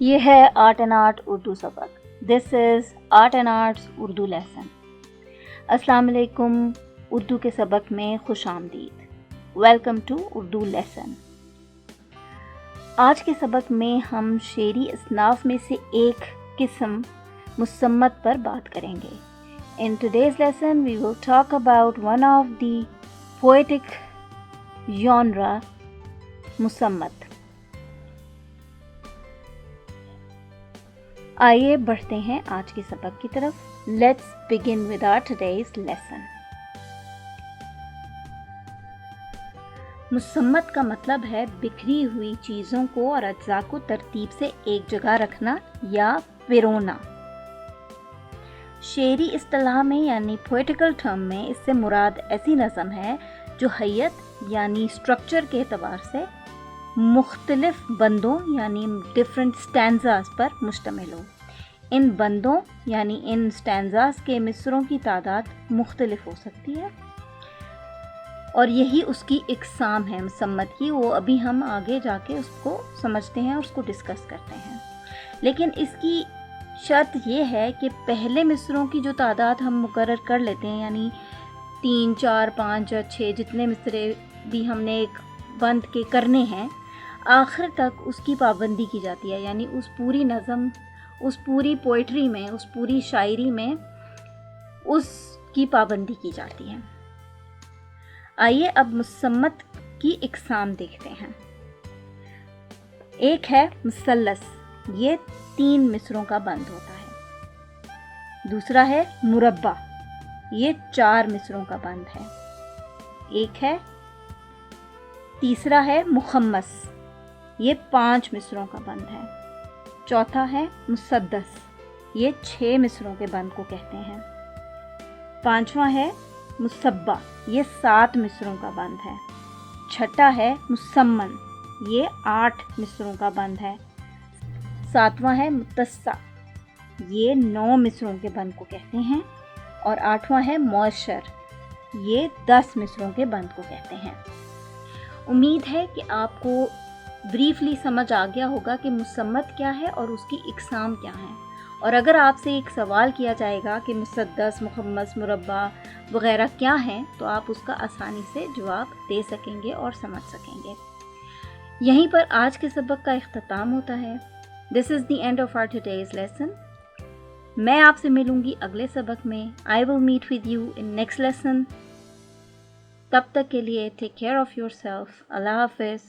یہ ہے art and art Urdu سبق. This is art and arts Urdu lesson. السلام علیکم. اردو کے سبق میں خوش آمدید. Welcome to Urdu lesson. آج کے سبق میں ہم شعری اصناف میں سے ایک قسم مصمت پر بات کریں گے. In today's lesson we will talk about one of the poetic genre, مصمت. آئیے بڑھتے ہیں آج کے سبق کی طرف. Let's begin with our today's lesson. مصمت کا مطلب ہے بکھری ہوئی چیزوں کو اور اجزاء کو ترتیب سے ایک جگہ رکھنا یا پرونا. شعری اصطلاح میں یعنی پوئٹیکل ٹرم میں اس سے مراد ایسی نظم ہے جو حیت یعنی اسٹرکچر کے اعتبار سے مختلف بندوں یعنی ڈفرینٹ سٹینزاز پر مشتمل ہو. ان بندوں یعنی ان سٹینزاز کے مصروں کی تعداد مختلف ہو سکتی ہے اور یہی اس کی اقسام ہے مصمت کی. وہ ابھی ہم آگے جا کے اس کو سمجھتے ہیں اور اس کو ڈسکس کرتے ہیں. لیکن اس کی شرط یہ ہے کہ پہلے مصروں کی جو تعداد ہم مقرر کر لیتے ہیں یعنی 3 4 5 یا 6 جتنے مصرے بھی ہم نے ایک بند کے کرنے ہیں آخر تک اس کی پابندی کی جاتی ہے. یعنی اس پوری نظم اس پوری پوئٹری میں اس پوری شاعری میں اس کی پابندی کی جاتی ہے. آئیے اب مصمت کی اقسام دیکھتے ہیں. ایک ہے مثلث، یہ 3 مصروں کا بند ہوتا ہے. دوسرا ہے مربع، یہ 4 مصروں کا بند ہے. ایک ہے تیسرا ہے مخمس، یہ 5 مصروں کا بند ہے. چوتھا ہے مسدس، یہ 6 مصروں کے بند کو کہتے ہیں. پانچواں ہے مصبہ، یہ 7 مصروں کا بند ہے. چھٹا ہے مسمن، یہ 8 مصروں کا بند ہے. ساتواں ہے متصع، یہ 9 مصروں کے بند کو کہتے ہیں. اور 8واں ہے معشر، یہ 10 مصروں کے بند کو کہتے ہیں. امید ہے کہ آپ کو بریفلی سمجھ آ گیا ہوگا کہ مصمت کیا ہے اور اس کی اقسام کیا ہیں. اور اگر آپ سے ایک سوال کیا جائے گا کہ مسدس، مخمس، مربع وغیرہ کیا ہیں تو آپ اس کا آسانی سے جواب دے سکیں گے اور سمجھ سکیں گے. یہیں پر آج کے سبق کا اختتام ہوتا ہے. This is the end of our today's lesson. میں آپ سے ملوں گی اگلے سبق میں. I will meet with you in next lesson. تب تک کے لیے take care of yourself. اللہ حافظ.